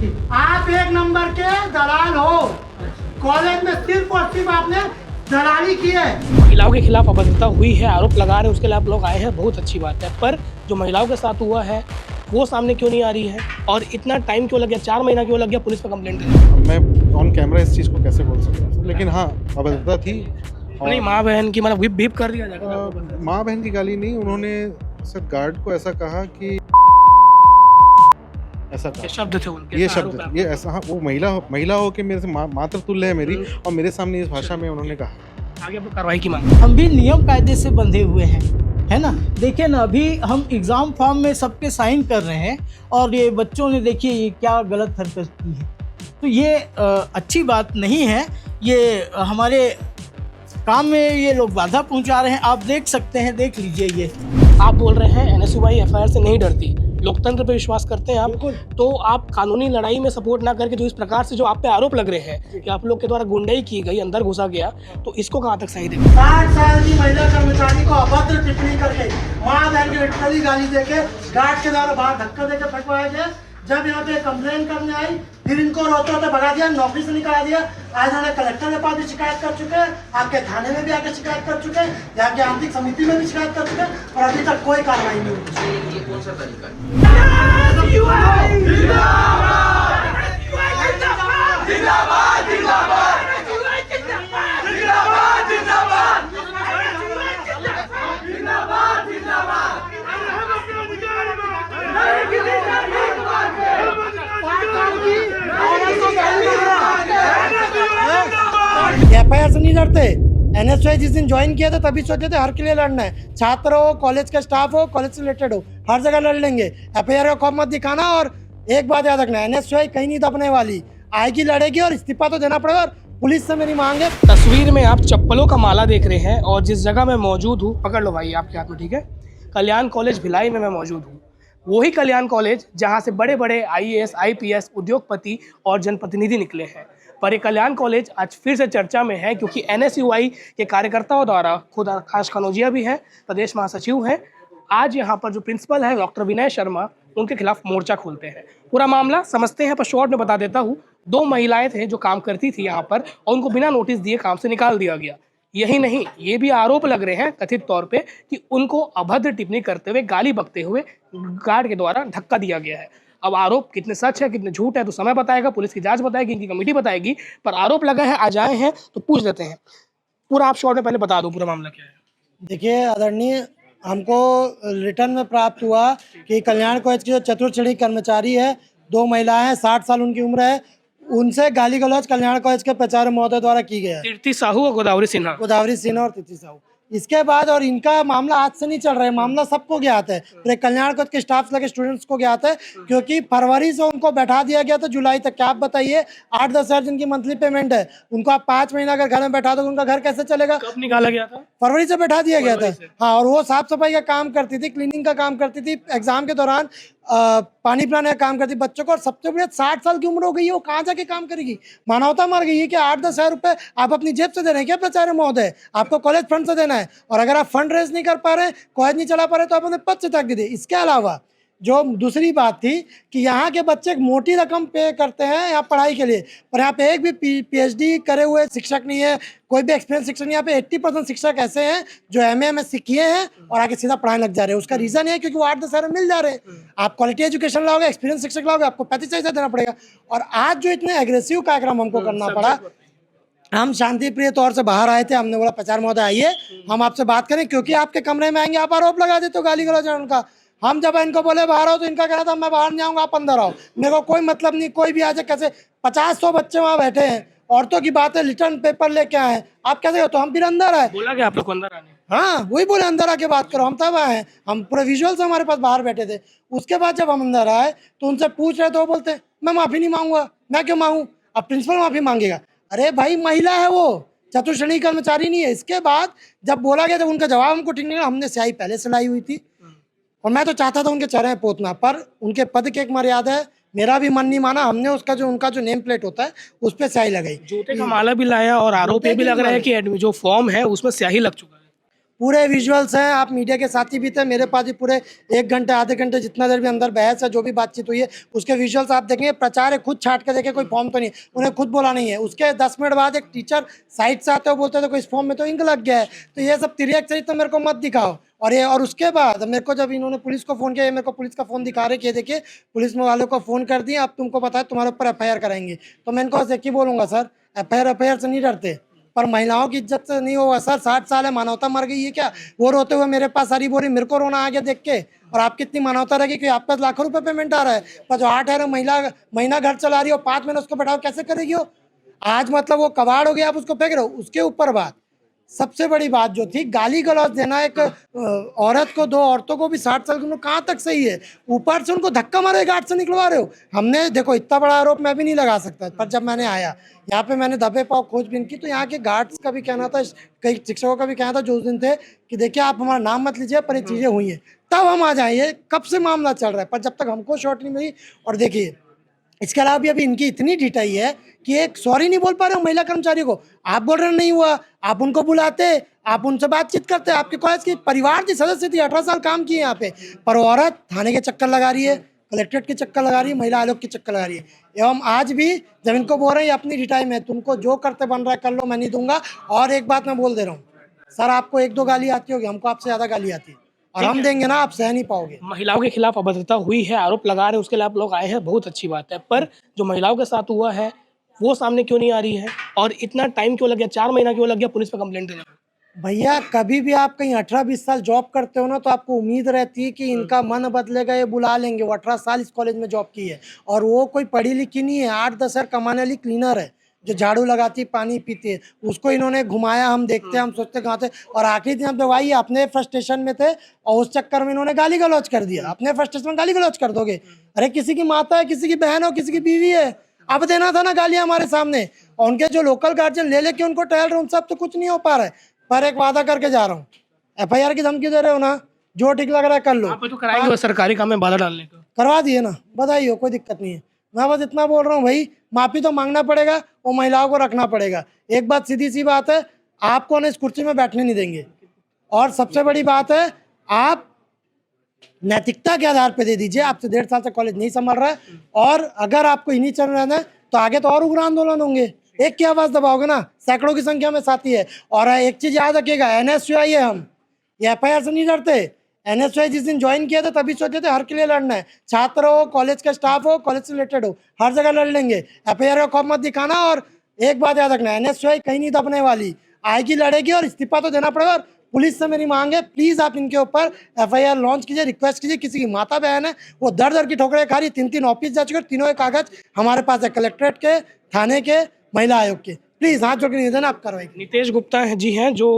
आप एक नंबर के दलाल हो। कॉलेज में सिर्फ और सिर्फ आपने दलाली की है। महिलाओं के खिलाफ अभद्रता हुई है, आरोप लगा रहे हैं, उसके खिलाफ लोग आए हैं, बहुत अच्छी बात है। पर जो महिलाओं के साथ हुआ है वो सामने क्यों नहीं आ रही है और इतना टाइम क्यों लग गया, 4 महीना क्यों लग गया पुलिस पर कंप्लेंट करने? मैं ऑन कैमरा इस चीज़ को कैसे बोल सकता हूँ, लेकिन हाँ अभद्रता थी। नहीं, माँ बहन की मतलब व्हिप व्हिप कर दिया जाएगा। माँ बहन की गाली नहीं, उन्होंने सर गार्ड को ऐसा कहा कि ऐसा ये कहा, शब्द थे उनके, ये ऐसा आरोप शब्द है ये ऐसा, हाँ वो महिला हो के मेरे से मात्र तुल्य है मेरी, और मेरे सामने इस भाषा में उन्होंने कहा। आपका। आगे आपको कार्रवाई की मांग। हम भी नियम कायदे से बंधे हुए हैं, है ना। देखिए ना, अभी हम एग्ज़ाम फॉर्म में सबके साइन कर रहे हैं और ये बच्चों ने देखिए ये क्या गलत हरकत की है। तो ये अच्छी बात नहीं है, ये हमारे काम में ये लोग बाधा पहुंचा रहे हैं। आप देख सकते हैं, देख लीजिए ये। आप बोल रहे हैं एनएसयूआई एफआईआर से नहीं डरती, लोकतंत्र पे विश्वास करते हैं आप, तो आप कानूनी लड़ाई में सपोर्ट ना करके जो इस प्रकार से जो आप पे आरोप लग रहे हैं कि आप लोग के द्वारा गुंडाई की गई, अंदर घुसा गया, तो इसको कहाँ तक सही देंगे? 60 साल की महिला कर्मचारी को अभद्र टिप्पणी करके, माँ बहन की लिटरली गाली देके, गार्ड के द्वारा बाहर धक्का देकर फटवाया गया। जब यहाँ पे कंप्लेन करने आई, फिर इनको रोते रोते भगा दिया, नौकरी से निकाल दिया। आज हमें कलेक्टर के पास भी शिकायत कर चुके हैं, आपके थाने में भी आके शिकायत कर चुके हैं, यहाँ की आंतरिक समिति में भी शिकायत कर चुके हैं, और अभी तक कोई कार्रवाई नहीं हुई। ये कौन सा तरीका है? एफआईआर से नहीं डरते। एनएसयूआई जिस दिन ज्वाइन किया था तभी सोचे थे हर के लिए लड़ना है, छात्र हो, कॉलेज का स्टाफ हो, कॉलेज से रिलेटेड हो, हर जगह लड़ लेंगे। एफआईआर का खौफ मत दिखाना, और एक बात याद रखना, एनएसयूआई कहीं नहीं दबने वाली, आएगी, लड़ेगी, और इस्तीफा तो देना पड़ेगा। और पुलिस से मेरी मांग है। तस्वीर में आप चप्पलों का माला देख रहे हैं और जिस जगह मैं मौजूद हूँ, पकड़ लो भाई आपके हाथ में, ठीक है, कल्याण कॉलेज भिलाई में मैं मौजूद हूँ। वही कल्याण कॉलेज जहाँ से बड़े बड़े आईएएस, आईपीएस, उद्योगपति और जनप्रतिनिधि निकले हैं। पर ये कल्याण कॉलेज आज फिर से चर्चा में है क्योंकि एनएसयूआई के कार्यकर्ताओं द्वारा, खुद आकाश कनौजिया भी हैं, प्रदेश महासचिव हैं, आज यहाँ पर जो प्रिंसिपल है डॉक्टर विनय शर्मा, उनके खिलाफ मोर्चा खोलते हैं। पूरा मामला समझते हैं, पर शॉर्ट में बता देता हूँ। 2 महिलाएं थे जो काम करती थी यहाँ पर, और उनको बिना नोटिस दिए काम से निकाल दिया गया। यही नहीं, ये भी आरोप लग रहे हैं कथित तौर पे कि उनको अभद्र टिप्पणी करते हुए, गाली बकते हुए गार्ड के द्वारा धक्का दिया गया है। अब आरोप कितने सच है कितने झूठ है तो समय बताएगा, पुलिस की जांच बताएगी, इनकी कमेटी बताएगी, पर आरोप लगा है, आज आए हैं तो पूछ लेते हैं। पूरा आप शॉर्ट में पहले बता दो पूरा मामला क्या है। देखिए आदरणीय, हमको रिटर्न में प्राप्त हुआ कि कल्याण कॉलेज के जो चतुर्थ श्रेणी कर्मचारी है, 2 महिलाएं हैं, 60 साल उनकी उम्र है, उनसे गाली गलौज कल्याण कॉलेज के प्राचार्य महोदय द्वारा की गया है। कीर्ति साहू और गोदावरी सिन्हा। गोदावरी सिन्हा और तिथि साहू। इसके बाद, और इनका मामला आज से नहीं चल रहा है, मामला सबको ज्ञात है, पूरे कल्याण कॉलेज के स्टाफ लगे स्टूडेंट्स को ज्ञात है, क्योंकि फरवरी से उनको बैठा दिया गया था जुलाई तक। क्या आप बताइए, 8-10 हज़ार जिनकी मंथली पेमेंट है, उनको आप 5 महीना अगर घर में बैठा दो, उनका घर कैसे चलेगा? कब निकाला गया था? फरवरी से बैठा दिया गया था। हाँ, और वो साफ सफाई का काम करती थी, क्लीनिंग का काम करती थी, एग्जाम के दौरान पानी पिलाने का काम करती बच्चों को। और सबसे बड़ी 60 साल की उम्र हो गई है, वो कहाँ जाके काम करेगी? मानवता मर गई है कि 8-10 हज़ार रुपए आप अपनी जेब से दे रहे हैं क्या प्राचार्य महोदय? आपको कॉलेज फंड से देना है, और अगर आप फंड रेज नहीं कर पा रहे, कॉलेज नहीं चला पा रहे, तो आप अपने पद से त्याग दीजिए। इसके अलावा जो दूसरी बात थी कि यहाँ के बच्चे एक मोटी रकम पे करते हैं यहाँ पढ़ाई के लिए, पर यहाँ पे एक भी पीएचडी करे हुए शिक्षक नहीं है, कोई भी एक्सपीरियंस शिक्षक नहीं। यहाँ पे 80% शिक्षक ऐसे हैं जो एमए किए हैं और आगे सीधा पढ़ाने लग जा रहे हैं। उसका रीजन है क्योंकि वो 8-10 हज़ार मिल जा रहे हैं। आप क्वालिटी एजुकेशन लाओगे, एक्सपीरियंस शिक्षक लाओगे, आपको 35 देना पड़ेगा। और आज जो इतने एग्रेसिव कार्यक्रम हमको करना पड़ा, हम शांति प्रिय तौर से बाहर आए थे, हमने बोला प्राचार्य महोदय आइए, हम आपसे बात करें, क्योंकि आपके कमरे में आएंगे, आप आरोप लगा देते हो गाली गलौज उनका। हम जब इनको बोले बाहर आओ, तो इनका कहना था मैं बाहर नहीं आऊँगा, आप अंदर आओ, मेरे को कोई मतलब नहीं, कोई भी आ जाए। कैसे 50-100 बच्चे वहाँ बैठे हैं, औरतों की बात है, रिटर्न पेपर लेके आए, आप कैसे हो? तो हम फिर अंदर आए। बोला कि आप लोग को अंदर आने? हाँ, वही बोले अंदर आके बात करो। हम तब आए हैं, हम पूरे विजुअल्स हमारे पास बाहर बैठे थे। उसके बाद जब हम अंदर आए तो उनसे पूछ रहे, तो वो बोलते मैं माफ़ी नहीं मांगूंगा। मैं क्यों मांगूँ? अब प्रिंसिपल माफ़ी मांगेगा। अरे भाई, महिला है वो, चतुर्थ श्रेणी कर्मचारी नहीं है। इसके बाद जब बोला गया, जब उनका जवाब हमको ठीक नहीं लगा, हमने स्याही पहले से लाई हुई थी, और मैं तो चाहता था उनके चेहरे पोतना, पर उनके पद की एक मर्यादा है, मेरा भी मन नहीं माना। हमने उसका जो उनका जो नेम प्लेट होता है उस पर स्याही लगाई, जूते का माला भी लाया, और आरोप ये भी लग रहा है कि जो फॉर्म है उसमें स्याही लग चुका है। पूरे विजुअल्स हैं, आप मीडिया के साथी भी थे, मेरे पास भी पूरे 1 घंटे आधे घंटे जितना देर भी अंदर बहस है, जो भी बातचीत हुई है उसके विजुअल्स आप देखेंगे। प्रचार है, खुद छाट के देखे, कोई फॉर्म तो नहीं, उन्हें खुद बोला नहीं है। उसके 10 मिनट बाद एक टीचर साइड से आते हुए बोलते थे कोई इस फॉर्म में तो इंक लग गया है। तो ये सब तिर्यक चरित्र मेरे को मत दिखाओ। और उसके बाद मेरे को जब इन्होंने पुलिस को फ़ोन किया, ये मेरे को पुलिस का फ़ोन दिखा रहे कि देखिए पुलिस में वालों को फ़ोन कर दिए, अब तुमको पता है तुम्हारे ऊपर एफआईआर कराएंगे। तो मैं इनको बस एक ही बोलूँगा, सर एफआईआर से नहीं डरते, पर महिलाओं की इज्जत से नहीं होगा सर। 60 साल है, मानवता मर गई है क्या? वो रोते हुए मेरे पास सारी बोरी, मेरे को रोना आ गया देख के। और आपकी इतनी मानवता रहेगी कि आपका लाखों रुपए पेमेंट आ रहा है, पर जो 8 है महीना घर चला रही हो, 5 महीने उसको बैठाओ, कैसे करेगी वो? आज मतलब वो कबाड़ हो गया, आप उसको फेंक रहे हो। उसके ऊपर बात, सबसे बड़ी बात जो थी, गाली गलौज देना एक औरत को, 2 औरतों को भी 60 साल की उम्र, कहाँ तक सही है? ऊपर से उनको धक्का मारे गार्ड से निकलवा रहे हो। हमने देखो इतना बड़ा आरोप मैं भी नहीं लगा सकता, पर जब मैंने आया यहाँ पे मैंने दबे पाँव खोजबीन की, तो यहाँ के गार्ड्स का भी कहना था, कई शिक्षकों का भी कहना था जो उस दिन थे कि देखिए आप हमारा नाम मत लीजिए, पर ये चीज़ें हुई हैं तब हम आ जाएंगे। कब से मामला चल रहा है, पर जब तक हमको शॉर्ट नहीं मिली। और देखिए इसके अलावा भी अभी इनकी इतनी ढिठाई है कि एक सॉरी नहीं बोल पा रहे हो महिला कर्मचारी को। आप बोल रहे नहीं हुआ, आप उनको बुलाते, आप उनसे बातचीत करते। आपके कॉलेज की परिवार की सदस्य थी, 18 साल काम किए यहाँ पे, पर औरत थाने के चक्कर लगा रही है, कलेक्ट्रेट के चक्कर लगा रही है, महिला आयोग के चक्कर लगा रही है। एवं आज भी जब इनको बोल रहे हैं अपनी ढिठाई में, तुमको जो करते बन रहा है कर लो, मैं नहीं दूंगा। और एक बात मैं बोल दे रहा हूँ सर, आपको 1-2 गाली आती होगी, हमको आपसे ज़्यादा गाली आती है, और हम देंगे ना, आप सह नहीं पाओगे। महिलाओं के खिलाफ अभद्रता हुई है, आरोप लगा रहे हैं, उसके लिए आप लोग आए हैं, बहुत अच्छी बात है। पर जो महिलाओं के साथ हुआ है वो सामने क्यों नहीं आ रही है, और इतना टाइम क्यों लग गया, 4 महीना क्यों लग गया पुलिस पे कंप्लेंट देने में? भैया कभी भी आप कहीं 18-20 साल जॉब करते हो ना, तो आपको उम्मीद रहती है कि इनका मन बदलेगा, ये बुला लेंगे। वो 18 साल इस कॉलेज में जॉब की है, और वो कोई पढ़ी लिखी नहीं है, 8-10 हज़ार कमाने वाली क्लीनर है जो झाड़ू लगाती, पानी पीती है। उसको इन्होंने घुमाया, हम देखते हैं, हम सोचते कहाँ थे। और आखिरी दिन जब वही अपने फ्रस्ट्रेशन में थे, और उस चक्कर में इन्होंने गाली गलौज कर दिया। अपने फ्रस्ट्रेशन में गाली गलौज कर दोगे? अरे किसी की माता है, किसी की बहन हो, किसी की बीवी है, अब देना था ना गालियाँ हमारे सामने। और उनके जो लोकल गार्जियन ले लेके उनको टहल रहे, उनसे अब तो कुछ नहीं हो पा रहा है। पर एक वादा करके जा रहा हूँ, एफआईआर की धमकी दे रहे हो ना, जो ठीक लग रहा है कर लो। आप तो कराएंगे वो सरकारी काम में बाधा डालने का? करवा दिए ना, बधाई हो, कोई दिक्कत नहीं है। मैं बस इतना बोल रहा हूँ भाई, माफ़ी तो मांगना पड़ेगा, वो महिलाओं को रखना पड़ेगा। एक बात सीधी सी बात है, आपको ना इस कुर्सी में बैठने नहीं देंगे। और सबसे बड़ी बात है, आप नैतिकता के आधार पर दे दीजिए। आपसे 1.5 साल से कॉलेज नहीं संभल रहा है, और अगर आपको इन्हीं चल रहना है तो आगे तो और उग्र आंदोलन होंगे। एक की आवाज़ दबाओगे ना, सैकड़ों की संख्या में साथी है। और एक चीज़ याद रखिएगा, एनएसयूआई है हम, ये एफआईआर से नहीं डरते। एनएसयूआई जिस दिन ज्वाइन किया था तभी सोचे थे हर के लिए लड़ना है, छात्र हो, कॉलेज का स्टाफ हो, कॉलेज से रिलेटेड हो, हर जगह लड़ लेंगे। एफआईआर का खौफ मत दिखाना। और एक बात याद रखना, एनएसयूआई कहीं नहीं दबने वाली, आएगी, लड़ेगी, और इस्तीफा तो देना पड़ेगा। और पुलिस से मेरी मांग है, प्लीज़ आप इनके ऊपर एफआईआर लॉन्च कीजिए, रिक्वेस्ट कीजिए। किसी की माता बहन है, वो दर दर की ठोकरें खा रही, 3-3 ऑफिस जा चुके, तीनों के कागज हमारे पास है, कलेक्ट्रेट के, थाने के, महिला आयोग के। प्लीज़ हाथ जोड़ के निवेदन आप कार्रवाई। नितेश गुप्ता है जी हैं, जो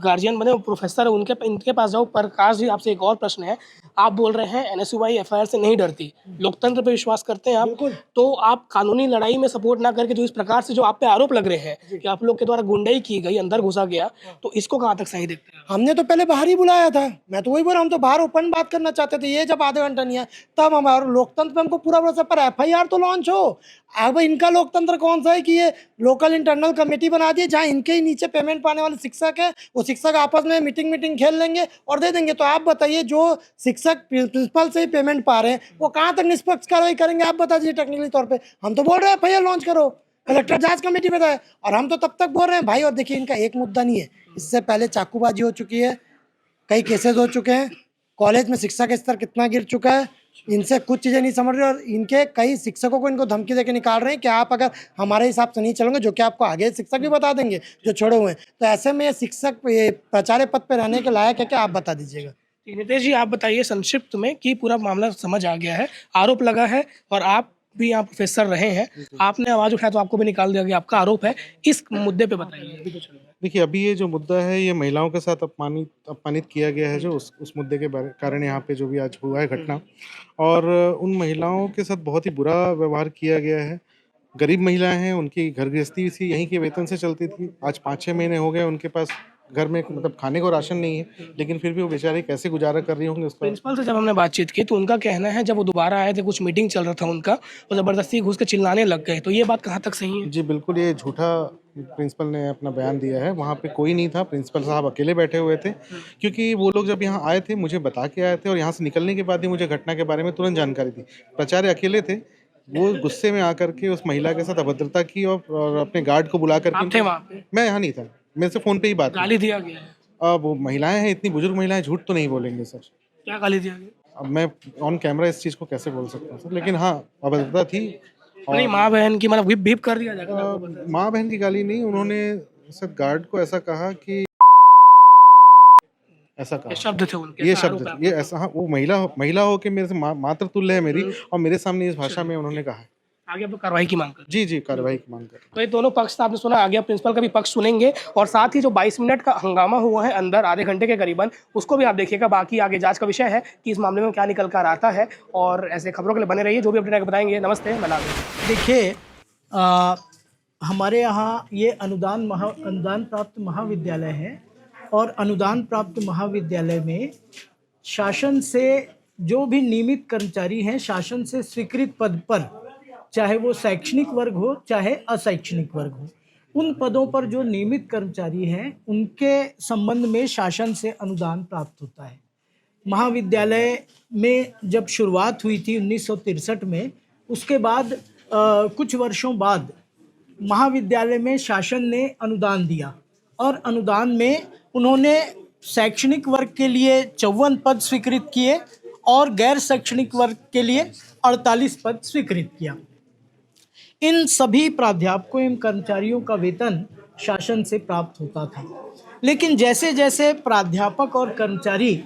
गार्जियन बने, वो प्रोफेसर है, इनके पास जाओ। प्रकाश जी, आपसे एक और प्रश्न है। आप बोल रहे हैं एनएसयूआई एफआईआर से नहीं डरती, लोकतंत्र पे विश्वास करते हैं आप, तो आप कानूनी लड़ाई में सपोर्ट ना करके जो इस प्रकार से जो आप पे आरोप लग रहे हैं कि आप लोग के द्वारा गुंडाई की गई, अंदर घुसा गया, तो इसको कहाँ तक सही देखते हैं? हमने तो पहले बाहर ही बुलाया था, मैं तो वही बोल रहा हूँ, हम तो बाहर ओपन बात करना चाहते थे। ये जब आधे घंटा नहीं है, तब हमारा लोकतंत्र पे हमको पूरा भरोसा, पर एफआईआर तो लॉन्च हो। अब इनका लोकतंत्र कौन सा है कि ये लोकल इंटरनल कमेटी बना दिए, जहाँ इनके ही नीचे पेमेंट पाने वाले शिक्षक है, वो शिक्षक आपस में मीटिंग खेल लेंगे और दे देंगे। तो आप बताइए, जो शिक्षक प्रिंसिपल से ही पेमेंट पा रहे हैं, वो कहाँ तक निष्पक्ष कार्रवाई करेंगे? आप बता दीजिए टेक्निकली तौर पे। हम तो बोल रहे हैं एफआईआर लॉन्च करो, कलेक्टर जांच कमेटी में है, और हम तो तब तक बोल रहे हैं भाई। और देखिए, इनका एक मुद्दा नहीं है, इससे पहले चाकूबाजी हो चुकी है, कई केसेस हो चुके हैं, कॉलेज में शिक्षा का स्तर कितना गिर चुका है, इनसे कुछ चीज़ें नहीं समझ रहे। और इनके कई शिक्षकों को इनको धमकी देके निकाल रहे हैं कि आप अगर हमारे हिसाब से नहीं चलोगे, जो कि आपको आगे शिक्षक भी बता देंगे जो छोड़े हुए हैं। तो ऐसे में शिक्षक प्राचार्य पद पर रहने के लायक है क्या, आप बता दीजिएगा। नितेश जी, आप बताइए संक्षिप्त में कि पूरा मामला समझ आ गया है, आरोप लगा है, और आप भी यहाँ प्रोफेसर रहे हैं, आपने आवाज़ उठाया तो आपको भी निकाल दिया गया, आपका आरोप है। इस मुद्दे पे बताइए। देखिए, अभी ये जो मुद्दा है, ये महिलाओं के साथ अपमानित किया गया है, जो उस मुद्दे के कारण यहाँ पे जो भी आज हुआ है घटना, और उन महिलाओं के साथ बहुत ही बुरा व्यवहार किया गया है। गरीब महिलाएं हैं, उनकी घर गृहस्थी इसी यहीं के वेतन से चलती थी। आज 5-6 महीने हो गए उनके पास घर में मतलब खाने को राशन नहीं है, लेकिन फिर भी वो बेचारे कैसे गुजारा कर रही होंगी उसका। प्रिंसिपल से जब हमने बातचीत की तो उनका कहना है जब वो दोबारा आए थे कुछ मीटिंग चल रहा था उनका, वो ज़बरदस्ती घुस के चिल्लाने लग गए, तो ये बात कहाँ तक सही है? जी बिल्कुल, ये झूठा प्रिंसिपल ने अपना बयान दिया है। वहाँ पे कोई नहीं था, प्रिंसिपल साहब अकेले बैठे हुए थे, क्योंकि वो लोग जब यहाँ आए थे मुझे बता के आए थे और यहाँ से निकलने के बाद ही मुझे घटना के बारे में तुरंत जानकारी दी। प्राचार्य अकेले थे, वो गुस्से में आकर के उस महिला के साथ अभद्रता की और अपने गार्ड को बुला आप थे करके। वहाँ पे? मैं यहाँ नहीं था, मेरे से फ़ोन पे ही बात हुई। गाली दिया गया है? अब वो महिलाएं हैं, इतनी बुजुर्ग महिलाएं, झूठ तो नहीं बोलेंगे सर। क्या गाली दिया गया? अब मैं ऑन कैमरा इस चीज़ को कैसे बोल सकता हूँ सर, लेकिन हाँ अभद्रता थी। नहीं, माँ बहन की मतलब बीप कर दिया जाएगा आपको पता है? माँ बहन की गाली नहीं, उन्होंने सर गार्ड को ऐसा कहा कि ऐसा ये कहा, शब्द थे उनके, ये ऐसा आरोप शब्द है थे, ये ऐसा। हाँ, वो महिला हो के मेरे से मातृ तुल्य है मेरी, और मेरे सामने इस भाषा में उन्होंने कहा है। आगे आप लोग कार्रवाई की मांग कर। जी जी, कार्रवाई की मांग कर। तो ये दोनों पक्ष आपने सुना, आगे आप प्रिंसिपल का भी पक्ष सुनेंगे और साथ ही जो 22 मिनट का हंगामा हुआ है अंदर आधे घंटे के करीबन, उसको भी आप देखिएगा। बाकी आगे जांच का विषय है कि इस मामले में क्या निकल कर आता है, और ऐसे खबरों के लिए बने रहिए, जो भी अपडेट आगे बताएंगे। नमस्ते, मैं लाल। देखिए हमारे यहाँ ये अनुदान प्राप्त महाविद्यालय है, और अनुदान प्राप्त महाविद्यालय में शासन से जो भी नियमित कर्मचारी हैं, शासन से स्वीकृत पद पर, चाहे वो शैक्षणिक वर्ग हो चाहे अशैक्षणिक वर्ग हो, उन पदों पर जो नियमित कर्मचारी हैं उनके संबंध में शासन से अनुदान प्राप्त होता है। महाविद्यालय में जब शुरुआत हुई थी 1963 में, उसके बाद कुछ वर्षों बाद महाविद्यालय में शासन ने अनुदान दिया, और अनुदान में उन्होंने शैक्षणिक वर्ग के लिए 54 पद स्वीकृत किए और गैर शैक्षणिक वर्ग के लिए 48 पद स्वीकृत किया। इन सभी प्राध्यापकों एवं कर्मचारियों का वेतन शासन से प्राप्त होता था, लेकिन जैसे जैसे प्राध्यापक और कर्मचारी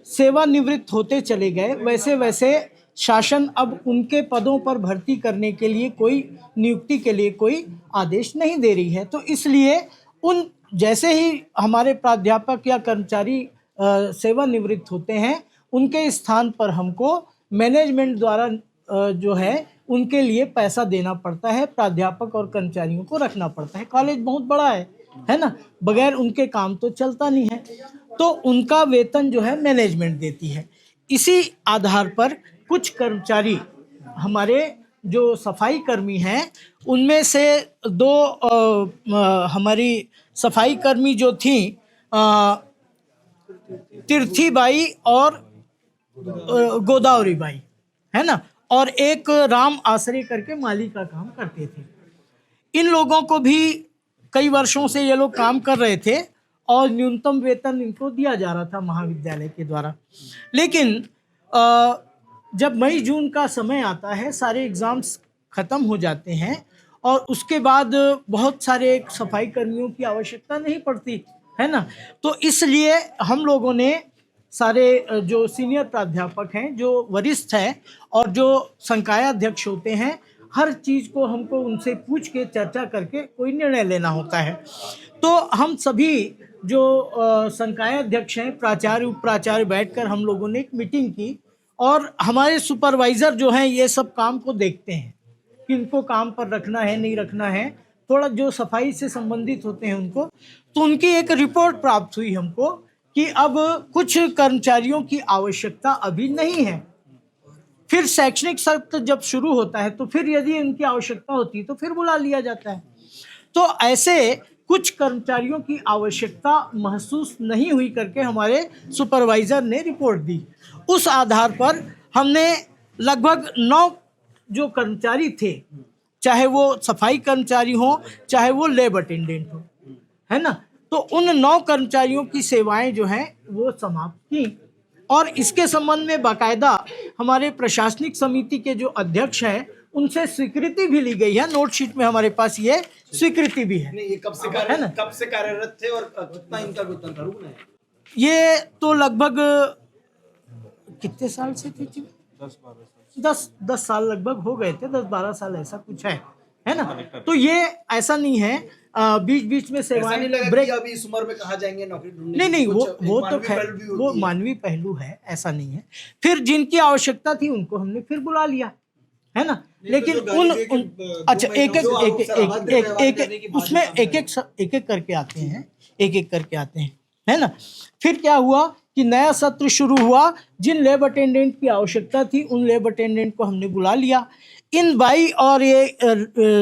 सेवानिवृत्त होते चले गए, वैसे वैसे शासन अब उनके पदों पर भर्ती करने के लिए कोई नियुक्ति के लिए कोई आदेश नहीं दे रही है। तो इसलिए उन जैसे ही हमारे प्राध्यापक या कर्मचारी सेवानिवृत्त होते हैं, उनके स्थान पर हमको मैनेजमेंट द्वारा जो है उनके लिए पैसा देना पड़ता है, प्राध्यापक और कर्मचारियों को रखना पड़ता है। कॉलेज बहुत बड़ा है ना, बगैर उनके काम तो चलता नहीं है, तो उनका वेतन जो है मैनेजमेंट देती है। इसी आधार पर कुछ कर्मचारी हमारे जो सफाई कर्मी हैं, उनमें से दो हमारी सफाई कर्मी जो थी तीर्थी बाई और गोदावरी बाई, है ना, और एक राम आश्रय करके माली का काम करते थे। इन लोगों को भी कई वर्षों से ये लोग काम कर रहे थे और न्यूनतम वेतन इनको दिया जा रहा था महाविद्यालय के द्वारा। लेकिन जब मई जून का समय आता है, सारे एग्ज़ाम्स ख़त्म हो जाते हैं और उसके बाद बहुत सारे सफाई कर्मियों की आवश्यकता नहीं पड़ती, है ना, तो इसलिए हम लोगों ने सारे जो सीनियर प्राध्यापक हैं, जो वरिष्ठ हैं और जो संकायाध्यक्ष होते हैं, हर चीज़ को हमको उनसे पूछ के चर्चा करके कोई निर्णय लेना होता है। तो हम सभी जो संकायाध्यक्ष हैं, प्राचार्य उप प्राचार्य, बैठकर हम लोगों ने एक मीटिंग की और हमारे सुपरवाइज़र जो हैं ये सब काम को देखते हैं, किनको काम पर रखना है नहीं रखना है, थोड़ा जो सफाई से संबंधित होते हैं उनको। तो उनकी एक रिपोर्ट प्राप्त हुई हमको कि अब कुछ कर्मचारियों की आवश्यकता अभी नहीं है। फिर शैक्षणिक सत्र जब शुरू होता है तो फिर यदि उनकी आवश्यकता होती है तो फिर बुला लिया जाता है। तो ऐसे कुछ कर्मचारियों की आवश्यकता महसूस नहीं हुई करके हमारे सुपरवाइज़र ने रिपोर्ट दी। उस आधार पर हमने लगभग 9 जो कर्मचारी थे, चाहे वो सफाई कर्मचारी हो चाहे वो लैब अटेंडेंट हो, है ना, तो उन 9 कर्मचारियों की सेवाएं जो हैं वो समाप्त की और इसके संबंध में बाकायदा हमारे प्रशासनिक समिति के जो अध्यक्ष हैं उनसे स्वीकृति भी ली गई है। नोट शीट में हमारे पास ये स्वीकृति भी है। नहीं, ये कब से कार्यरत थे और कितना इनका वेतन था? रुकना है, ये तो लगभग कितने साल से थे? 10 साल लगभग हो गए थे, 10-12 साल ऐसा कुछ है ना। तो ये ऐसा नहीं है बीच बीच में सेवाएं ब्रेक। अभी इस उम्र में कहाँ जाएंगे नौकरी ढूंढने? नहीं, वो तो खैर वो मानवीय पहलू है, ऐसा नहीं है। फिर जिनकी आवश्यकता थी उनको हमने फिर बुला लिया, है ना। लेकिन उन अच्छा एक उसमें एक करके आते हैं, एक एक करके आते हैं, है ना। फिर क्या हुआ कि नया सत्र शुरू हुआ। जिन लैब अटेंडेंट की आवश्यकता थी उन लैब अटेंडेंट को हमने बुला लिया। इन बाई और ये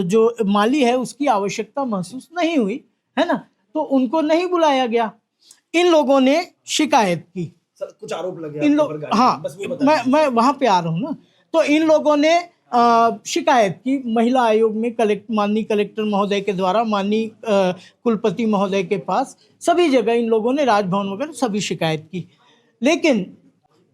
जो माली है उसकी आवश्यकता महसूस नहीं हुई, है ना, तो उनको नहीं बुलाया गया। इन लोगों ने शिकायत की। सर कुछ आरोप लगे इन आपके लोग, ऊपर गाड़ी हाँ, में, बस वो बता मैं वहां पे आ रहा हूँ ना। तो इन लोगों ने शिकायत की महिला आयोग में, माननीय कलेक्टर महोदय के द्वारा, माननीय कुलपति महोदय के पास, सभी जगह इन लोगों ने, राजभवन वगैरह सभी शिकायत की। लेकिन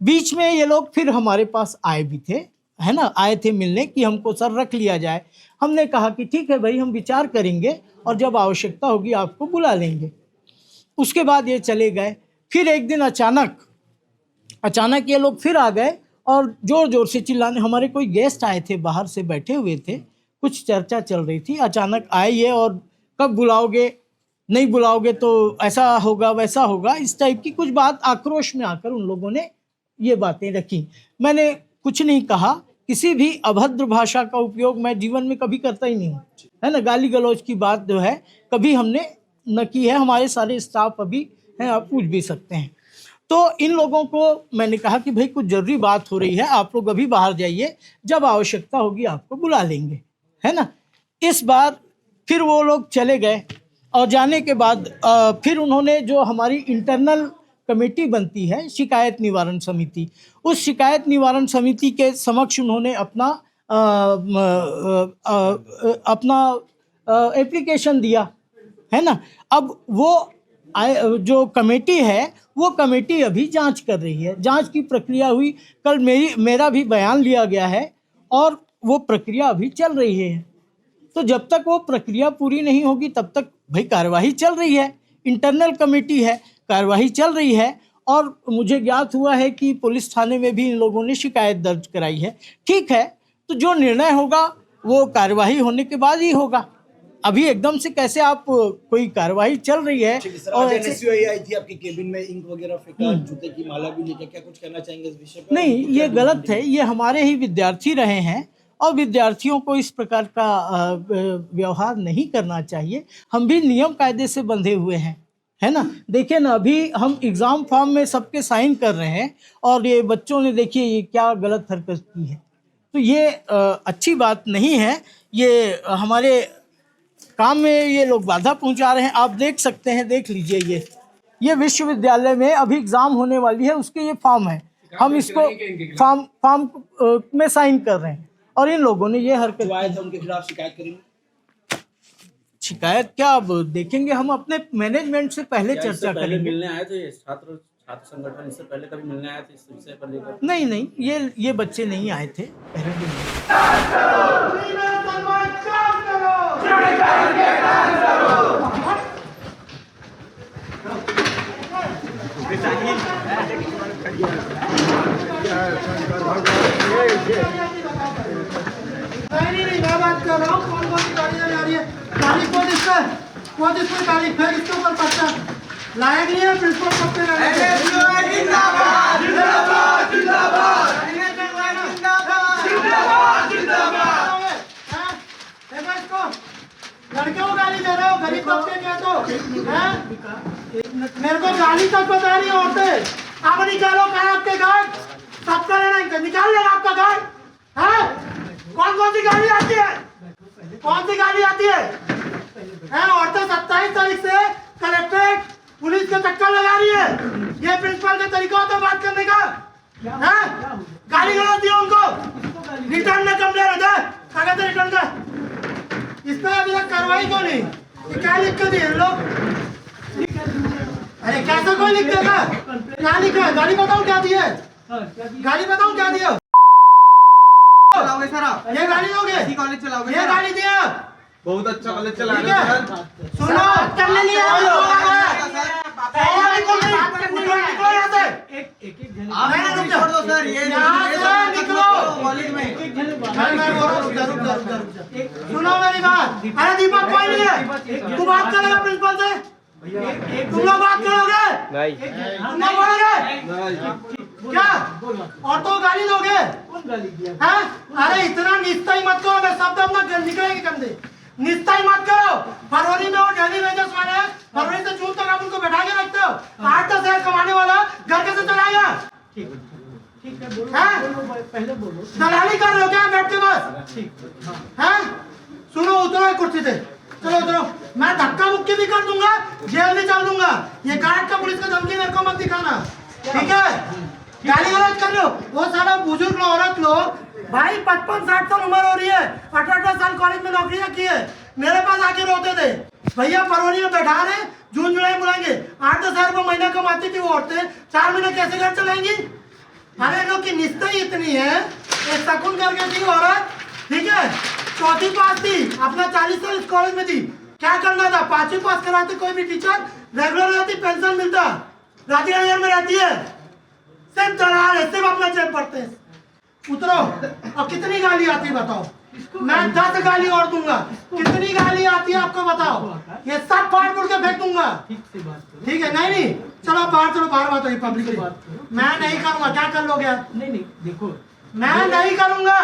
बीच में ये लोग फिर हमारे पास आए भी थे, है ना, आए थे मिलने कि हमको सर रख लिया जाए। हमने कहा कि ठीक है भाई, हम विचार करेंगे और जब आवश्यकता होगी आपको बुला लेंगे। उसके बाद ये चले गए। फिर एक दिन अचानक ये लोग फिर आ गए और जोर जोर से चिल्लाने। हमारे कोई गेस्ट आए थे, बाहर से बैठे हुए थे, कुछ चर्चा चल रही थी। अचानक आए ये और कब बुलाओगे, नहीं बुलाओगे तो ऐसा होगा वैसा होगा, इस टाइप की कुछ बात, आक्रोश में आकर उन लोगों ने ये बातें रखी। मैंने कुछ नहीं कहा। किसी भी अभद्र भाषा का उपयोग मैं जीवन में कभी करता ही नहीं हूँ, है ना। गाली गलौज की बात जो है कभी हमने न की है। हमारे सारे स्टाफ अभी हैं, आप पूछ भी सकते हैं। तो इन लोगों को मैंने कहा कि भाई कुछ जरूरी बात हो रही है, आप लोग अभी बाहर जाइए, जब आवश्यकता होगी आपको बुला लेंगे, है ना। इस बार फिर वो लोग चले गए और जाने के बाद फिर उन्होंने, जो हमारी इंटरनल कमेटी बनती है, शिकायत निवारण समिति, उस शिकायत निवारण समिति के समक्ष उन्होंने अपना एप्लीकेशन दिया, है ना। अब वो जो कमेटी है वो कमेटी अभी जांच कर रही है। जांच की प्रक्रिया हुई, कल मेरा भी बयान लिया गया है और वो प्रक्रिया अभी चल रही है। तो जब तक वो प्रक्रिया पूरी नहीं होगी तब तक भाई कार्यवाही चल रही है। इंटरनल कमेटी है, कार्यवाही चल रही है। और मुझे ज्ञात हुआ है कि पुलिस थाने में भी इन लोगों ने शिकायत दर्ज कराई है। ठीक है, तो जो निर्णय होगा वो कार्यवाही होने के बाद ही होगा। अभी एकदम से कैसे आप, कोई कार्यवाही चल रही है और एनएसयूआई आई थी आपके केबिन में, इंक वगैरह फेंका, जूते की माला भी लेके, क्या कुछ कहना चाहेंगे इस विषय पर? नहीं, ये गलत है। ये हमारे ही विद्यार्थी रहे हैं और विद्यार्थियों को इस प्रकार का व्यवहार नहीं करना चाहिए। हम भी नियम कायदे से बंधे हुए हैं, है ना। देखिए ना, अभी हम एग्ज़ाम फॉर्म में सबके साइन कर रहे हैं और ये बच्चों ने, देखिए ये क्या गलत हरकत की है। तो ये अच्छी बात नहीं है। ये हमारे काम में ये लोग बाधा पहुंचा रहे हैं। आप देख सकते हैं, देख लीजिए, ये विश्वविद्यालय में अभी एग्ज़ाम होने वाली है, उसके ये फॉर्म है। हम इसको फॉर्म में साइन कर रहे हैं और इन लोगों ने ये हरकत की। उनके खिलाफ शिकायत करेंगे? शिकायत क्या, अब देखेंगे। हम अपने मैनेजमेंट से पहले चर्चा करेंगे। मिलने आए थे छात्र संगठन, इससे पहले कभी मिलने आए थे इस विषय पर लेकर? नहीं, ये बच्चे नहीं आए थे पहले भी। नहीं, मैं बात कर रहा हूँ। कौन सी गाड़ियाँ जा रही है? गाड़ी कौन इस पर गाड़ी फिर इसके ऊपर पट्टा लायक नहीं है। प्रिंसिपल सबके लड़के को गाली दे रहे हो, गरीब तबके क्या तो हैं? मेरे को गाली तक बता रही है औरतें। अब निकालो कहा आपके घर, सबका लेना, निकाल लेगा आपका घर है। कौन सी गाड़ी आती है? कौन सी गाड़ी आती है? औरतें 27 तारीख से कलेक्ट्रेट पुलिस के चक्कर लगा रही है। ये प्रिंसिपल का तरीका होता है बात करने का, है? गाली गलौज दिया उनको, रिटर्न में कंप्लेन हो जाए, कागज रिटर्न का। इस पर अभी तक कार्रवाई क्यों नहीं? क्या लिख के दिए लोग? अरे कैसे कोई लिख देगा? क्या लिखा है? गाड़ी बताओ क्या दी है? गाड़ी बताओ क्या दिया? चलाओगे सर आप? ये गाड़ी दोगे? कॉलेज चलाओगे? ये गाड़ी दिया? बहुत अच्छा कॉलेज चला ठीक रहे है, हैं सर। सुनो, करने नहीं आ रहा आप छोड़ दो सर, ये निकलो कॉलेज में। सुनो मेरी बात। अरे दीपक कोई नहीं है, तू बात करेगा प्रिंसिपल से? तुम लोग बात करोगे? नहीं। तुम लोग बोलोगे क्या? और तो गाली दोगे? हैं? अरे इतना निस्ता ही मत करो, मैं शब्द अपना निकलेंगे कंधे। निस्ता ही मत करो। फरवरी में वो डेली वेजेस वाले हैं, फरवरी से जून तक आप उनको बैठा के रखते हो। 8-10 हजार कमाने वाला घर कैसे चलाएगा? ठीक है बोलो, हाँ? बोलो भाई, पहले बोलो। दलाली कर रहे हो क्या बैठ के बस? ठीक हाँ। हैं? सुनो, उतरो कुर्सी से, चलो उतरो। मैं धक्का मुक्की भी कर दूंगा, जेल भी चल दूंगा। ये गार्ड का पुलिस का धमकी मेरे को मत दिखाना, ठीक है? गाली गलौज कर रहे हो, वो सारा बुजुर्ग औरत लोग, भाई 55-60 साल उम्र हो रही है, 18 साल कॉलेज में नौकरियां की है, मेरे पास आके रोते थे भैया फरवरी में बैठा रहे, जून जुलाई बुलाएंगे। 8-10 हजार रुपये महीना कमाती थी वो औरतें, 4 महीने कैसे घर चलाएंगी? अरे लोग की निस्ता ही इतनी है। एक शकुन करके थी औरत, ठीक है, 4वीं पास थी, अपना 40 साल इस कॉलेज में थी। क्या करना था? 5वीं पास कराते कोई भी टीचर रेगुलर रहती, पेंशन मिलता। राजीव नगर में रहती है, सिर्फ दलाल है, सिर्फ अपना जेब भरते हैं। उतरो। अब कितनी गाली आती है बताओ? मैं 10 गाली और दूंगा। कितनी गाली आती है आपको बताओ? ये सब फाड़ फूड़ के फेंक दूंगा। ठीक से बात करो। ठीक है? नहीं चलो बाहर, चलो बाहर बात होगी पब्लिक से। मैं नहीं करूंगा। क्या कर लोगे आप? नहीं देखो, मैं नहीं करूंगा।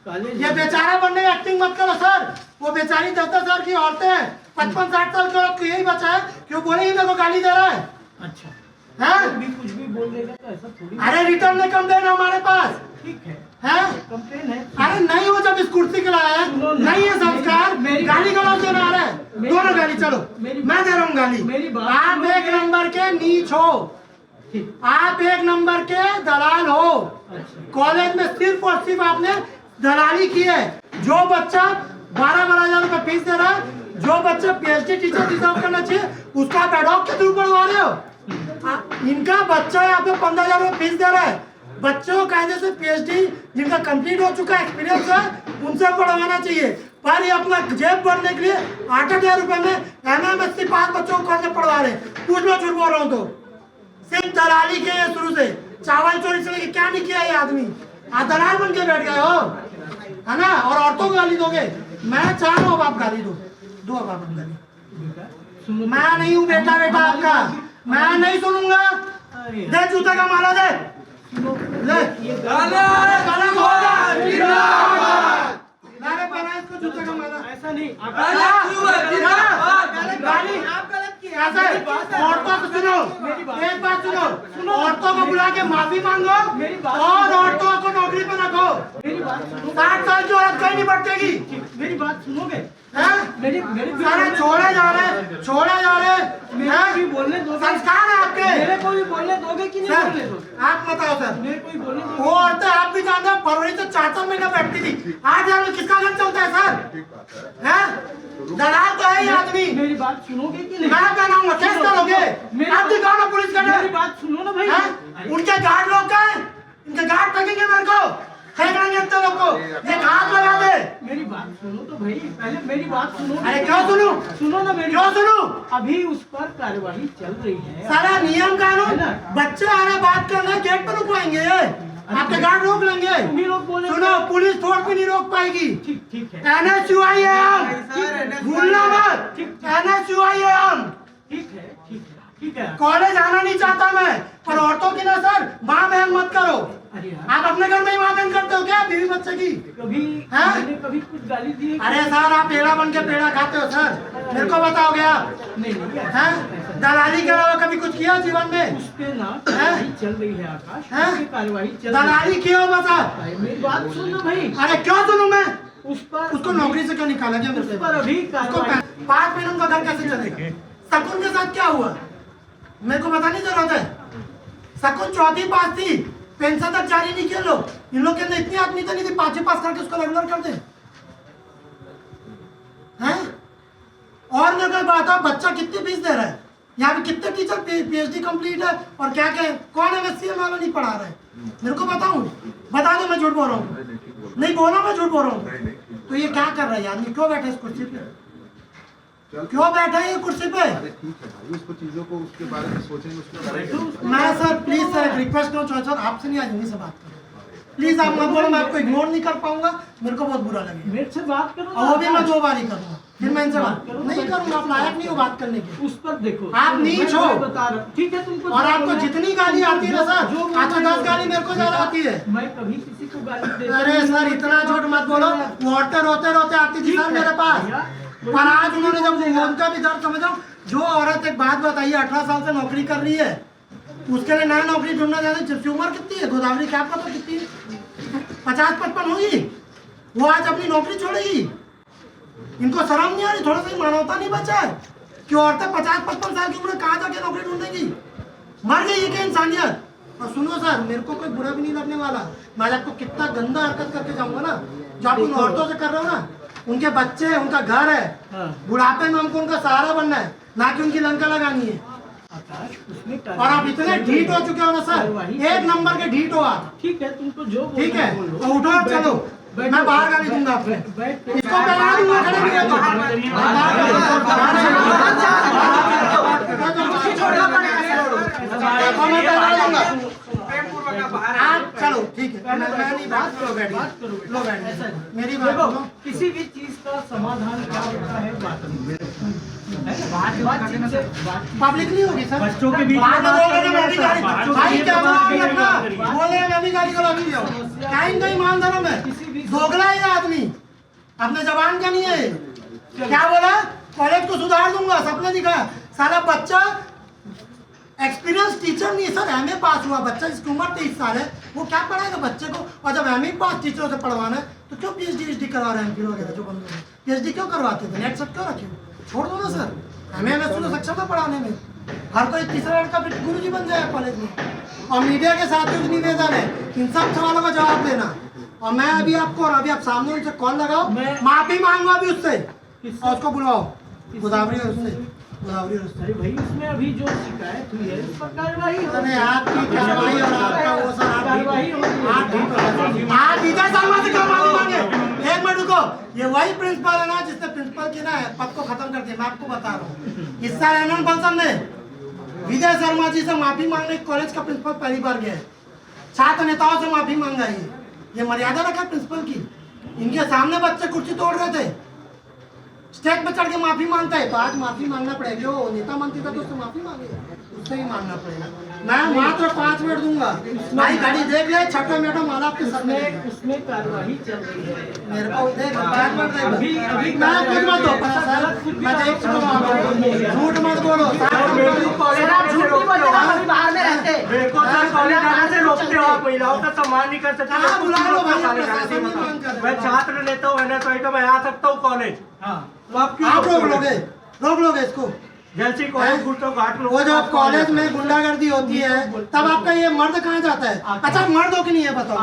कॉलेज ये बेचारा बनने की एक्टिंग मत करो सर। वो बेचारी 10-10 साल की औरतें हैं, 55-60 साल की औरत को यही बचा है कि वो बोलेगी मेरे को गाली दे रहा है। अच्छा हैं? कुछ भी बोल देगा तो ऐसा थोड़ी। अरे रिटर्न में कंप्लेन है हमारे पास, ठीक है, हैं? कंप्लेन है। अरे नहीं, वो जब इस कुर्सी के लाया है, नहीं है संस्कार, गाली गलौज देना आ रहा है। दोनों गाली, चलो मैं दे रहा हूँ गाली। आप 1 नंबर के नीच हो, आप 1 नंबर के दलाल हो। कॉलेज में सिर्फ और सिर्फ आपने दलाली की है। जो बच्चा 12-12 हजार रुपए फीस दे रहा है, जो बच्चा PhD टीचर डिजर्व करना चाहिए, उसका आप एडॉक के थ्रू पढ़वा रहे हो। इनका बच्चा यहाँ पे 15 हजार रुपए फीस दे रहा है। बच्चों को कायदे से PhD जिनका कंप्लीट हो चुका है, एक्सपीरियंस है, उनसे पढ़वाना चाहिए। पर ये अपना जेब भरने के लिए 8-8 हजार रुपए में MMSC 5 बच्चों को कॉलेज पढ़वा रहे हैं। कुछ मैं झूठ बोल रहा हूँ तो सिर्फ दलाली के है शुरू से। चावल चोरी से लेके क्या नहीं किया ये आदमी? आप दलाल बन के बैठ गए हो, है ना? और औरतों को गाली दोगे? मैं चाह रहा हूँ आप गाली दो अब आप गाली। मैं नहीं हूँ बेटा आपका, मैं नहीं सुनूंगा। दे जूते का माला दे, ले इसको जूते का माला। ऐसा नहीं, औरतों को सुनो, एक बात सुनो, औरतों को बुला के माफी मांगो और औरतों को नौकरी पे रखो। 60 साल की औरत कहीं नहीं भटकेगी। मेरी बात सुनोगे? मेरी सारे छोड़े जा रहे मेरे को बोलने दोगे? संस्कार है आपके। मेरे को भी बोलने दोगे कि नहीं बोलने दोगे? आप बताओ सर। मेरे को भी बोलने दोगे? वो औरतें आप भी जानते हैं, फरवरी से 4 महीना बैठती थी। 8 हजार में किसका घर चलता है सर? हैं? दलाल तो है ही आदमी। मेरी बात सुनोगे कि नहीं? मैं बनाऊंगा, केस करोगे? आप दिखाओ ना पुलिस का डर। मेरी बात सुनो ना भाई। उनके गार्ड लोग का है, इनके गार्ड फेंकेंगे मेरे को, फेंकेंगे इतने लोग को। ये हाथ लगा दे। मेरी बात सुनो तो भाई, पहले मेरी बात सुनो। अरे क्यों सुनूं? सुनो ना मेरी। क्यों सुनूं? अभी उस पर कार्यवाही चल रही है। सारा नियम कानून, बच्चे आ रहे बात करने, गेट पर रुकवाएंगे ये, आपके गार्ड रोक लेंगे। तुम ही लोग बोले। सुनो, पुलिस फोर्स भी नहीं रोक पाएगी। ठीक है। NSUI है हम, भूलना मत। NSUI है हम। ठीक है। कॉलेज आना नहीं चाहता मैं, पर औरतों की ना सर माँ बहन मत करो। अरे आप अपने घर में ही माँ बहन करते हो क्या बीवी बच्चे की? कभी हाँ? मैंने कभी कुछ गाली दी है? अरे सर आप पेड़ा बन के पेड़ा खाते हो सर, मेरे को बताओगे आप? नहीं हैं? दलाली के अलावा कभी कुछ किया जीवन में? उस पे ना कार्यवाही चल रही है आकाश। हैं? उस पे कार्यवाही चल रही दलाली क्यों बता? है। मेरी बात सुनो भाई। अरे क्यों सुनूं मैं? उस पर उसको नौकरी से क्यों निकाला गया? उस पर अभी कार्यवाही। 5 महीने उनका घर कैसे चलेगा? शकुन के साथ क्या हुआ मेरे को बताने की जरूरत है। शकुन 4वीं पास थी, पेंशन तक जारी नहीं किया लोग। इन लोग के अंदर इतनी आत्मीयता नहीं थी 5वीं पास करके उसको रेगुलर कर दे। हैं? और मेरे को बात है, बच्चा कितनी फीस दे रहा है? यहाँ पे कितने टीचर PhD कंप्लीट है और क्या क्या कौन MSc वाला नहीं पढ़ा रहा है? मेरे को बताऊं? बता दो मैं झूठ बोल रहा हूँ। नहीं बोला मैं झूठ बोल रहा हूँ। तो ये क्या कर रहा है आदमी? क्यों बैठा है इस कुर्सी पे? क्यों बैठा है ये कुर्सी पे? उसको चीजों को उसके बारे में सोचेंगे, उसके बारे में। मैं सर प्लीज सर एक रिक्वेस्ट करूँ सर, आपसे नहीं आज हिंदी से बात करो प्लीज। आप मत बोलो, मैं आपको इग्नोर नहीं कर पाऊंगा, मेरे को बहुत बुरा लगेगा। मेरे से बात करो। और वो भी मैं 2 बार ही करूँगा, फिर मैं इनसे बात नहीं करूँगा। आप लायक नहीं हो बात करने की। उस पर देखो, आप नीच हो। मैं बता रहा हूँ। ठीक है तुमको। और आपको जितनी गाली आती है ना सर, 8-10 गाली मेरे को ज्यादा आती है। मैं कभी किसी को गाली दे? अरे सर इतना झूठ मत बोलो। वो औरतें रोते रोते आती थी सर मेरे पास। पर आज उन्होंने जब उनका भी दर्द समझा, जो औरत एक बात बताइए 18 साल से नौकरी कर रही है, उसके लिए नया नौकरी ढूंढना चाहते, जिसकी उम्र कितनी है गोदावरी क्या पता कितनी 50-55 होगी, वो आज अपनी नौकरी छोड़ेगी। इनको शर्म नहीं आ रही, थोड़ा सा मानवता नहीं बचा है कि औरतें 50-55 साल की उम्र कहाँ जाके नौकरी ढूंढेंगी, मर गई है क्या इंसानियत। और सुनो सर, मेरे को कोई बुरा भी नहीं लगने वाला, मैं आपको कितना गंदा हरकत करके जाऊंगा ना जो आप उन औरतों से कर रहे हो ना, उनके बच्चे हैं, उनका घर है, बुढ़ापे में हमको उनका सहारा बनना है, ना कि उनकी लंका लगानी है। और आप इतने ढीठ हो चुके हो ना सर, एक नंबर के ढीठ हो आप। ठीक है, तुमको जो ठीक है, तो उठो और चलो, मैं बाहर गाली दूंगा आपको, इसको पहला दूंगा, खड़े भी है तो आप चलो, ठीक है, मैं नहीं बात करो, बैठिए, लो बैठिए, मेरी बात सुनो। किसी भी चीज का समाधान क्या होता है, पब्लिकली होगी सर, बच्चों के बीच बाद में बोलोगे मैं भी गाली, भाई क्या बोलोगे अपना, बोले मैं भी गाली करो, अभी जाओ, क्या इनका ईमान धर्म है, दोगला है ये आदमी, अपने जबान का नहीं है। क्या बोला, कॉलेज को सुधार दूंगा, सपने दिखा, सारा बच्चा एक्सपीरियंस टीचर नहीं सर, एमए पास हुआ बच्चा, जिसकी उम्र 23 साल है, वो क्या पढ़ाएगा बच्चे को। और जब एमए पास टीचरों से पढ़वाना है तो क्यों पीएचडी करवा रहे हैं, एमफिल वगैरह जो बंद हो, पीएचडी क्यों करवाते थे, नेट सब क्यों रखे, छोड़ दो ना सर, एमए में तो सक्षम है पढ़ाने में, हर कोई तीसरा लड़का फिर गुरुजी बन जाए कॉलेज में। और मीडिया के साथ जो निवेदन है, इन सब सवालों का जवाब देना। और मैं अभी आपको, और अभी आप सामने उनसे कॉल लगाओ, माफी मांगो अभी उससे, और उसको बुलाओ, गोदावरी और उससे, गोदावरी और उससे। अरे भाई, उसमें अभी जो शिकायत हुई है उस पर कार्रवाई हो अरे आपकी कार्रवाई और आपका वो सर, कार्रवाई हो आप इधर शर्मा से क्यों माफी मांगे, एक मिनट रुको, ये वही प्रिंसिपल है ना जिसने प्रिंसिपल की ना पद को खत्म कर दिया, मैं आपको बता रहा हूँ। इस साल एनएन बंसल ने विजय शर्मा जी से माफी मांगने कॉलेज का प्रिंसिपल पहली बार गया है, छात्र नेताओं से माफी मांगा है, ये मर्यादा रखा प्रिंसिपल की, इनके सामने बच्चे कुर्सी तोड़ रहे थे, स्टेज पे चढ़ के माफी मांगता है, तो आज माफी मांगना पड़ेगा, जो नेता मंत्री था तो उससे माफी मांगे, उससे ही मांगना पड़ेगा। मैं मात्र 5 मिनट दूंगा, भाई गाड़ी देख ले, छठा मैडम माला आपके सर में, उसमें कार्रवाई चल रही है। मेरे को देख 5 मिनट दे, अभी मैं कुछ मत दो, मैं देख झूठ मत बोलो, आप झूठ नहीं बोलते, हम अभी बाहर में रहते हैं। मेरे को सर कॉलेज आने से रोकते हो, आप महिलाओं का सम्मान नहीं कर सकते। हाँ, बुला लो भाई, प्रशासन नहीं मांग कर मैं छात्र नेता हूँ, मैंने तो मैं आ सकता हूँ कॉलेज। हाँ, तो आप क्यों आप रोक लोगे इसको। जैसे ही कॉलेज घुसते हो घाट लो। वो जब कॉलेज में गुंडागर्दी होती है तब आपका ये मर्द कहाँ जाता है, अच्छा मर्द हो कि नहीं है बताओ,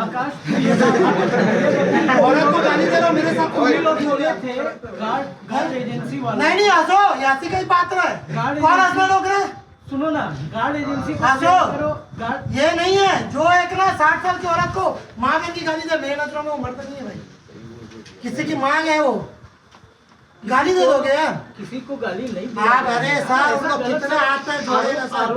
औरत को गाली दे रहा हूँ, मेरे साथ कोई लोग बोले थे गार्ड एजेंसी वाला, नहीं हंसो, यासी का ही पात्र है, कौन हंसने रोक रहे, सुनो ना, गार्ड एजेंसी को हंसो, करो, गार्ड ये नहीं है जो एक ना 60 साल की औरत को माँ बहन की गाली दे, मेरे नजरों में उम्र तक नहीं है भाई, किसी की मांग है वो, गाली दे दोगे यार, किसी को गाली नहीं आप, अरे सर उन लोग कितने हाथ पैर जोड़े ना सर,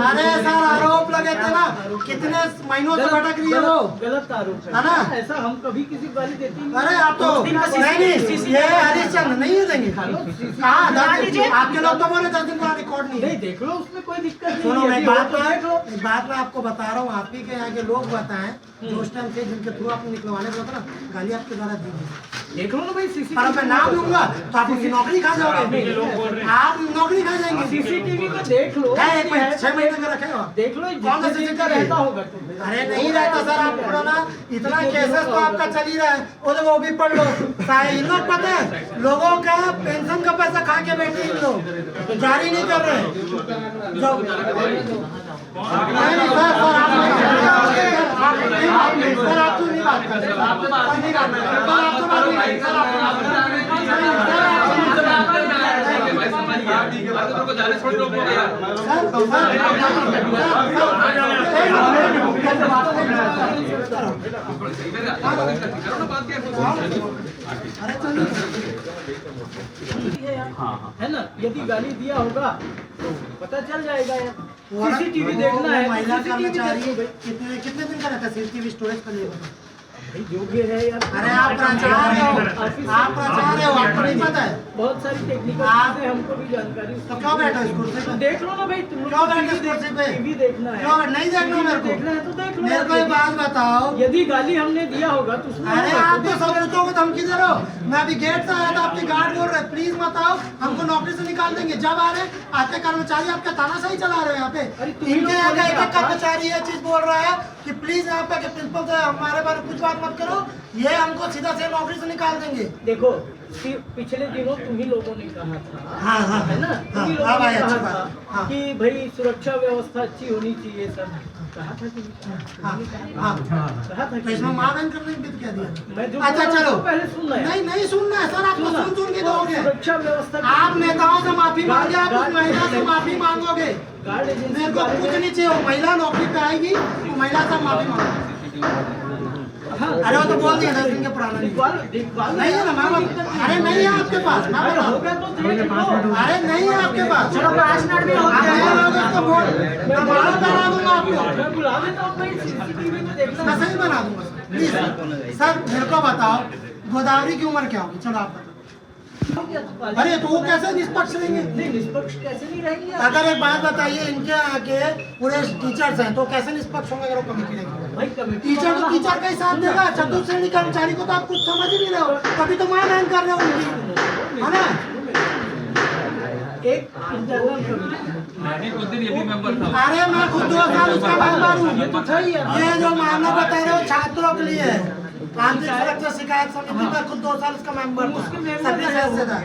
अरे सर आरोप लगे थे ना, कितने महीनों से भटक रही है वो, गलत आरोप है ना, ऐसा हम कभी किसी को गाली देते ही नहीं। अरे आप तो नहीं, ये हरिश्चंद्र नहीं देंगे, कहाँ 10 दिन, आपके लोग तो बोले 10 दिन का रिकॉर्ड नहीं है। नहीं, देख लो, उसमें कोई दिक्कत नहीं सुनो, है, एक बात मैं आपको बता रहा हूँ, आप ही के यहाँ के लोग बताएं जो उस टाइम थे जिनके थ्रू आपने निकलवाने को था ना, गाली आपके द्वारा दी गई, देख लो ना भाई, पर मैं नाम लूंगा तो आप उनकी नौकरी खा जाओगे, आप नौकरी खा जाएंगे, सीसीटीवी को देख लो, है 1 महीने 6 महीने का रखेगा, देख लो, कौन सा जितने दिन का CCTV रहता होगा तो। अरे नहीं रहता सर, आप पढ़ो ना, इतना केसेस तो आपका चल ही रहा है, वो भी पढ़ लो, इन लोग पता है लोगों का पेंशन का पैसा खा के बैठे इन लोग, जारी नहीं कर रहे नहीं सर आप नहीं बात कर रहे, आप तो बात नहीं कर रहे, है ना, यदि गाली दिया होगा तो पता चल जाएगा यार, सीसीटीवी देखना है, महिला CCTV कर्मचारी देखो भाई। कितने दिन का रहता है सीसीटीवी स्टोरेज कर लिए भाई योग्य है यार, अरे आप प्राचार्य हो, आप प्राचार्य हो, आपको नहीं पता है, बहुत सारी टेक्निकल आप- चीजें हमको भी जानकारी, तो क्यों बैठे हो इस कुर्सी तो पे, देख लो ना भाई, तुम लोग क्यों बैठे टीवी इस कुर्सी पे? टीवी देखना है, क्यों नहीं देखना मेरे देखना को, है तो देख लो मेरे को एक बात बताओ, यदि गाली हमने दिया होगा तो उसमें अरे आप तो सबूतों को धमकी दे रहे हो? मैं अभी गेट से आया था, आपके गार्ड बोल रहे प्लीज मत आओ, हमको नौकरी से निकाल देंगे। जब आ रहे आते कर्मचारी आपका तानाशाही चला रहे हैं यहाँ पे। इनके यहाँ का एक कर्मचारी ये चीज बोल रहा है कि प्लीज यहाँ पे प्रिंसिपल से हमारे बारे में कुछ बात मत करो, ये हमको सीधा से नौकरी से निकाल देंगे। देखो पिछले दिनों तुम ही लोगों ने कहा था, हाँ हाँ है ना, तुम ही लोगों हाँ ने भाई, कहा अच्छी था बात, हाँ। कि भाई सुरक्षा व्यवस्था अच्छी होनी चाहिए सर, कहा था कि कहा था तो इसमें माँ बहन करने की क्या दिया? मैं जो अच्छा चलो, पहले सुनना है, नहीं सुनना है सर, आपको सुन के दोगे। सुरक्षा व्यवस्था आप नेताओं से माफी मांगे, आप उस महिला से माफी मांगोगे। गार्ड एजेंसी मेरे को कुछ नहीं चाहिए, वो महिला नौकरी पे आएगी, वो महिला से माफी मांगो। अरे वो तो बोल दिया 10 दिन के पुराना नहीं है ना मैम। अरे नहीं है आपके पास, अरे नहीं है आपके पास, चलो 5 मिनट में हो गया, मैं बना दूंगा आपको, मैं सही बना दूंगा प्लीज। सर मेरे को बताओ गोदावरी की उम्र क्या होगी? चलो आप बताओ। अरे तो वो कैसे निष्पक्ष रहेंगे? नहीं निष्पक्ष कैसे नहीं रहेंगे? अगर एक बात बताइए, इनके यहाँ के पूरे टीचर्स हैं तो कैसे निष्पक्ष होंगे अगर वो कमेटी रहेगी? भाई कमेटी टीचर तो टीचर का ही साथ देगा, चतुर्थ श्रेणी कर्मचारी को तो आप कुछ समझ ही नहीं रहे हो, कभी तो मां बहन कर रहे हो उनकी, है ना? एक इंटरनल कमेटी, अरे मैं खुद 2 साल उसका मेंबर हूँ। ये तो था ही है। ये जो मामला बता रहे हो छात्रों के लिए है, आंतरिक सुरक्षा शिकायत समिति में खुद 2 साल उसका मेंबर था, सभी सदस्य था,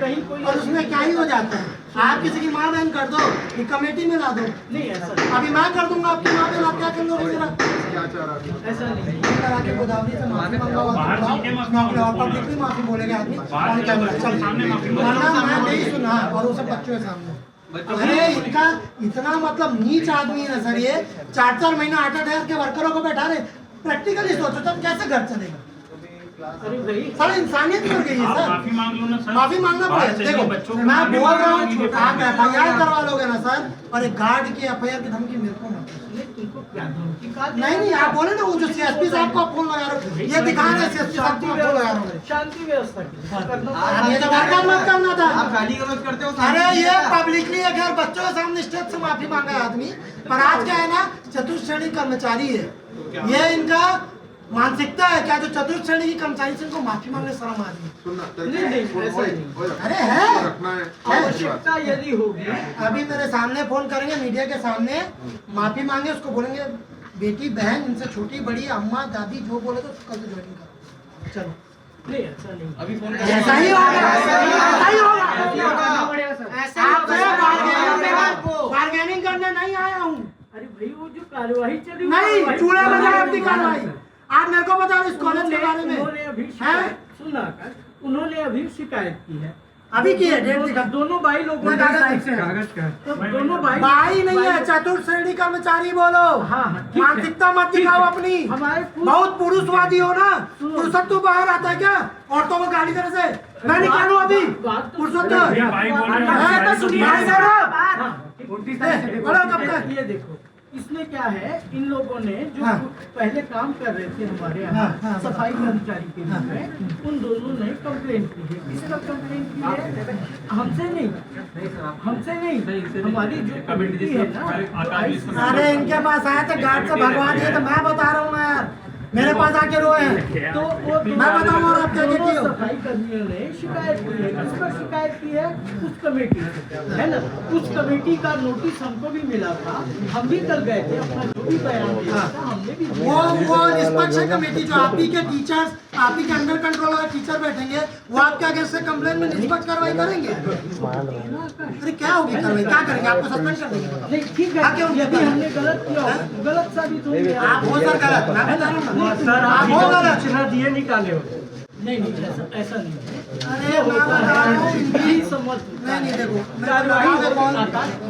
और उसमें क्या ही हो जाता है? आप किसी की माँ बहन कर दो, ये कमेटी में ला दो। नहीं ऐसा अभी मैं कर दूंगा आपकी माँ बहन, आप क्या कर लोगे? मेरा ऐसा नहीं, करा के गोदावरी से माफी मंगवाओ और पब्लिक भी माफी बोलेगा आदमी ऑन कैमरा, चल वरना मैं नहीं सुना, और वो सब बच्चों के सामने। अरे इनका इतना मतलब नीच आदमी है ना सर, ये 4-4 महीना 8-8 हज़ार के वर्करों को बैठा रहे। प्रैक्टिकली सोचो तब कैसे घर चलेगा? अरे भाई सर इंसानियत मर गई है सर, माफी मांग लो ना सर, माफी मांगना पड़ेगा। देखो मैं बोल रहा हूँ, आप FIR करवा लोगे ना सर, और एक गार्ड की FIR की धमकी मेरे को मत दो। तुमको क्या धमकी का? नहीं आप बोले ना वो जो CSP साहब को आप फोन लगा रहे हो, ये दिखा रहे CSP साहब को आप फोन लगा रहे हो। शांति व्यवस्था ये तो बर्बाद मत करना था। गाली गलौज करते हो। अरे ये पब्लिकली अगर बच्चों के सामने स्टेज से माफी मांगा है आदमी, पर आज क्या है ना, चतुर्थ श्रेणी कर्मचारी है, ये इनका मानसिकता है क्या? जो चतुर्थ श्रेणी की कर्मचारी से इनको माफी मांगने शर्म आ रही है। नहीं ऐसा नहीं, अरे है आवश्यकता यदि होगी, अभी मेरे सामने फोन करेंगे, मीडिया के सामने माफी मांगे, उसको बोलेंगे बेटी बहन इनसे छोटी बड़ी अम्मा दादी जो बोले तो कल से ज्वाइनिंग करो। चलो नहीं ऐसा नहीं, अभी फोन ऐसा ही होगा, ऐसा ही होगा। बार्गेनिंग करने नहीं आया हूँ। अरे भाई वो जो कार्यवाही चली नहीं चूल्हे में जाए अपनी कार्रवाई। आप मेरे को बता दो इस कॉलेज के बारे में। उन्होंने अभी हैं? सुना कर, उन्होंने अभी शिकायत की है, अभी की है डेट दिखा। दोनों भाई लोगों ने कागज तो दोनों भाई भाई नहीं है, चतुर्थ श्रेणी कर्मचारी बोलो। हाँ, ठीक है। मानसिकता मत दिखाओ अपनी, हमारे बहुत पुरुषवादी हो ना। पुरुषत्व बाहर आता है क्या औरतों को गाली देने से? मैं निकालू अभी पुरुषत्व? ये देखो इसमें क्या है, इन लोगों ने जो हाँ। पहले काम कर रहे थे हमारे यहाँ हाँ। सफाई कर्मचारी के रूप में, उन दोनों ने कंप्लेंट की है। किसका कंप्लेंट की है? हमसे नहीं, हमारी जो कमेटी है ना। अरे इनके पास आए थे गार्ड से भगवा दिए, तो मैं बता रहा हूँ यार, मेरे पास आके रोए हैं। तो वो मैं बताऊँ और आप क्या कहती हो? सफाई कर्मियों ने शिकायत की है, किस पर शिकायत की है? उस कमेटी से, है ना। उस कमेटी का नोटिस हमको भी मिला था, हम भी कल गए थे, अपना जो भी बयान दिया था हमने भी दिया। वो निष्पक्ष कमेटी जो आप ही के टीचर्स, आप ही के अंडर कंट्रोल वाले टीचर बैठेंगे, वो आपके आगे से कंप्लेन में निष्पक्ष कार्रवाई करेंगे? अरे क्या होगी कार्रवाई, क्या करेंगे? आपको सस्पेंड कर देंगे? नहीं ठीक है, यदि हमने गलत किया हो, गलत साबित होंगे। आप हो सर गलत, मैं बता रहा हूँ ना। सर आप हो गलत। दिए निकाले हो। नहीं ऐसा नहीं है। अरे मैं बता रहा हूँ, यही समझ नहीं देखो,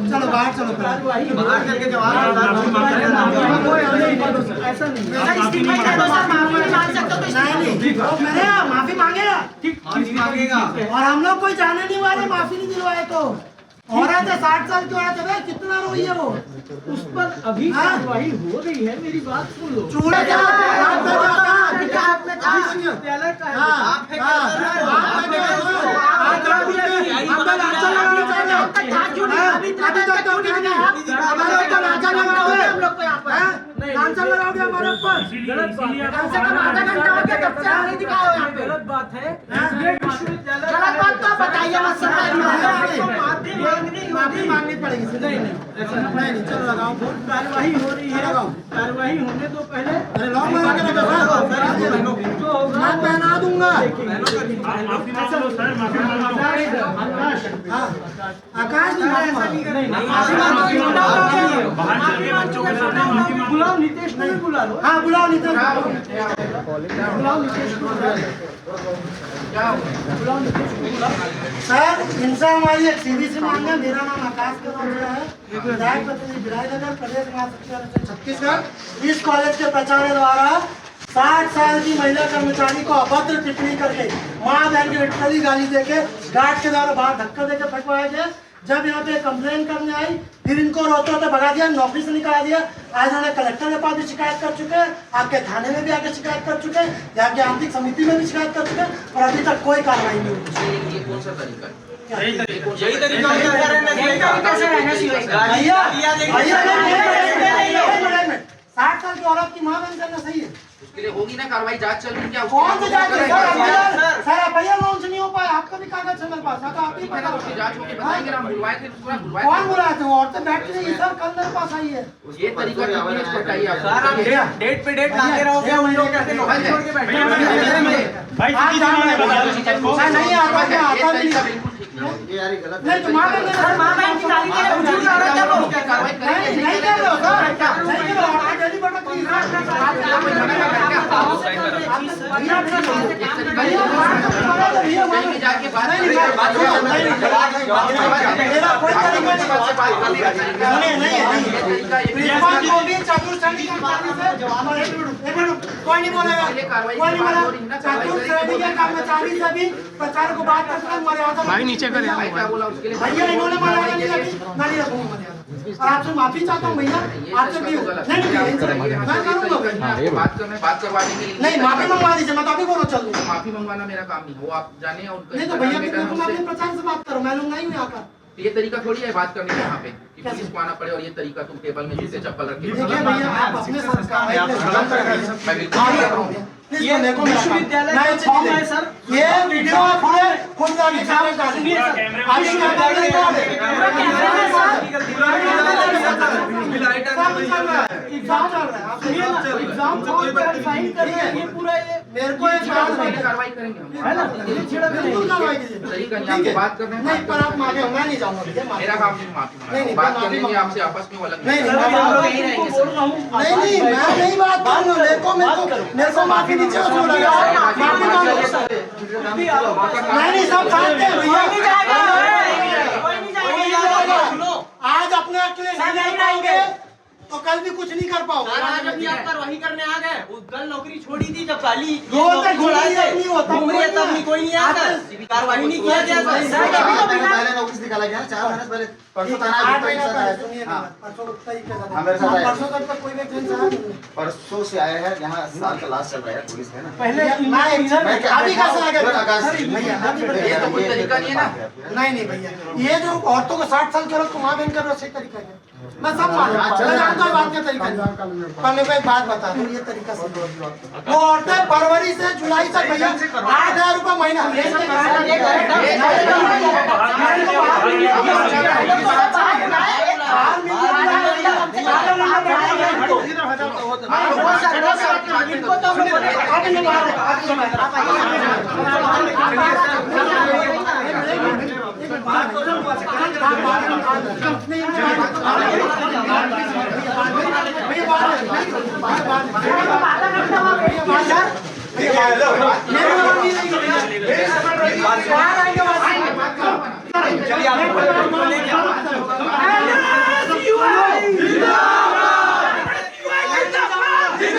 चलो बाहर चलो। कार्यवाही बाहर करके जवाब ऐसा नहीं है। नहीं तो मेरे माफी मांगेगा, मांगेगा। और हम लोग कोई जाने नहीं वाले माफी नहीं दिलवाए तो। औरत है 60 साल की औरत है, कितना रोई है वो? उस पर अभी हाँ? कार्यवाही हो रही है, मेरी बात सुन लो। चूड़े का विद्यालय का है। लगाओगे हमारे ऊपर? गलत बात है। गलत बात है। ये विश्वविद्यालय गलत बात तो बताइए मत सर। माफी मांगनी पड़ेगी। नहीं चलो लगाओ फोन। कार्यवाही हो रही है, कार्यवाही होने तो पहले अरे लॉक लगा के रखो सर। मैं पहना दूंगा। हाँ आकाश बुलाओ नीतीश को भी बुला लो। हाँ बुलाओ नीतीश सर। इनसे हमारी एक सीधी सी मांग है। मेरा नाम आकाश कनौजिया है, विधायक प्रतिनिधि विराटनगर, प्रदेश महासचिव संगठन छत्तीसगढ़। इस कॉलेज के प्राचार्य द्वारा 60 साल की महिला कर्मचारी को अभद्र टिप्पणी करके माँ बहन की विटकली गाली देके गार्ड के द्वारा बाहर धक्का देकर फटवाया गया। जब यहाँ पे कंप्लेन करने आई फिर इनको रोते रोते भगा दिया, नौकरी से निकाल दिया। आज उन्होंने कलेक्टर के पास भी शिकायत कर चुके हैं, आपके थाने में भी आके शिकायत कर चुके हैं, यहाँ की आंतरिक समिति में भी शिकायत कर चुके हैं और अभी तक कोई कार्रवाई नहीं हुई। ये कौन सा तरीका है? यही तरीका से रहना चाहिए। भैया भैया 60 साल की औरत की माँ बहन करना सही है? उसके लिए होगी ना कार्रवाई, जांच चल रही है क्या? कौन से जांच है सर? भैया लॉन्च नहीं हो पाया, आपका भी कागज है मेरे पास, तो आप ही पता उसकी जांच होगी, बताएंगे ना। हम बुलवाए थे, बुलवाए कौन बुलाए थे? वो औरतें बैठ रही सर, कल मेरे पास आई है। ये तरीका बताइए आप। सर आप डेट पे डेट लाते रहोगे, उन लोग कैसे नौकरी छोड़ के बैठे भाई नहीं आता क्या? आता भी नहीं। नहीं तो माँ बहन सर माँ बहन की गाली दे रहे हो, नहीं कर रहे हो सर, नहीं कर रहे हो। आप डेली बटक की जाके बात मेरा कोई तरीका नहीं। चतुर्श्रेणी कोई नहीं बोलेगा, कोई नहीं बोलेगा। चतुर्श्रेणी के कर्मचारी से भी प्रचार को बात करते हैं मर्यादा। भाई नीचे कर यार क्या बोला उसके लिए? भैया इन्होंने मर्यादा नहीं रखी, मैं नहीं रखूंगा मर्यादा। और आपसे माफी चाहता हूँ भैया, आपसे भी नहीं मैं करूंगा भैया। बात करवाने के लिए नहीं माफी मंगवा दीजिए, मैं तो अभी बोलो चल दूंगा। माफी मंगवाना मेरा काम नहीं है, वो आप जाने। नहीं तो भैया तुम अपने प्रचार से बात करो, मैं लोग नहीं हूँ यहाँ का। ये तरीका थोड़ी है बात करने का यहाँ पे कि पुलिस को आना पड़े और ये तरीका तुम टेबल में जूते चप्पल रख के देखिए भैया आप अपने सरकार मैं बिल्कुल नहीं कर रहा हूँ। ये विश्वविद्यालय का फॉर्म है सर। ये वीडियो आपने खुद जाके सामने डालिए सर। एग्जाम चल रहा है, आप एग्जाम फॉर्म पर साइन कर रहे हैं, ये पूरा ये मेरे को एक बात बताइए। कार्रवाई करेंगे हम, है ना? बिल्कुल कार्रवाई कीजिए। तरीका नहीं, आपको बात करना है, नहीं पर आप माफी, मैं नहीं जाऊंगा भैया। मेरा काम नहीं माफी नहीं, मांगना, बात माफी कर लेंगे मांगना। आपसे आपस में, वो अलग नहीं, नहीं। नहीं, मैं बोल रहा हूँ, नहीं मैं नहीं बात करूंगा। मेरे को माफी नहीं चाहिए, उसको लगा माफी मांगो। नहीं सब साथ हैं भैया। आज अपने अकेले नहीं पाओगे तो कल भी कुछ नहीं कर पाओगे। आज अभी आप कार्रवाई करने आ गए, उस कल नौकरी छोड़ी थी जब काली नहीं होता, तब भी कोई नहीं आता, कार्रवाई नहीं किया गया। पहले नोटिस निकाला गया 4 महीने पहले, परसों थाना परसों तक तो कोई व्यक्ति नहीं आया। परसों से आए हैं, यहाँ साल का लास्ट चल रहा है, पुलिस है ना। पहले अभी कैसे आ गए भैया? ये तो कोई तरीका नहीं है ना। नहीं भैया, ये जो औरतों को 60 साल की औरत को माँ बहन कर रहा है, सही तरीका है? मैं सब जानता हूँ बात का तरीका। पर मेरे को एक बात बता दो, ये तरीका से वो औरतें फरवरी से जुलाई तक भैया 8,000 रुपये महीना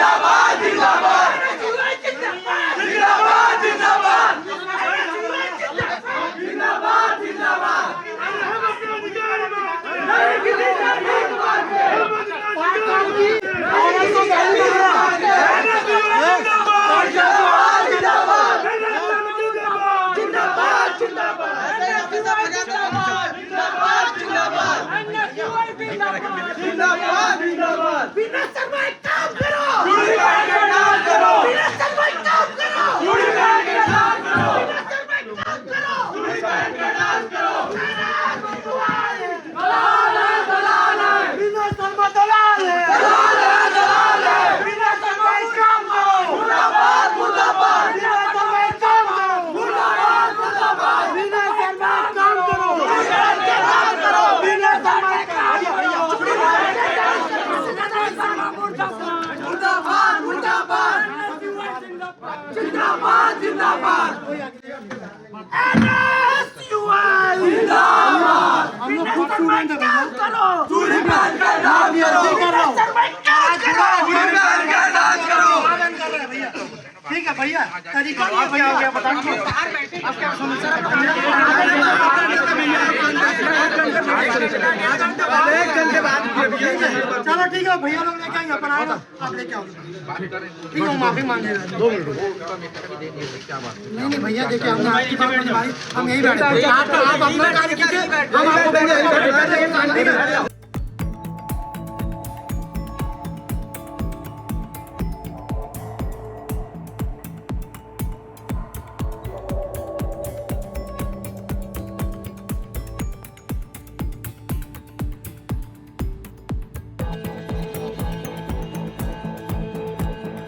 जिंदाबाद हम लोग खुद स्टूडेंट है भैया। ठीक है भैया, तरीका क्या भैया बता दीजिए। चलो ठीक है भैया लोग लेके आएंगे अपन आएगा आप लेके आओ। ठीक है माफी मांगेगा 2 मिनट। नहीं भैया देखिए हमने आपकी बात नहीं मानी, हम यही बैठे। आप अपना कार्य कीजिए, हम आपको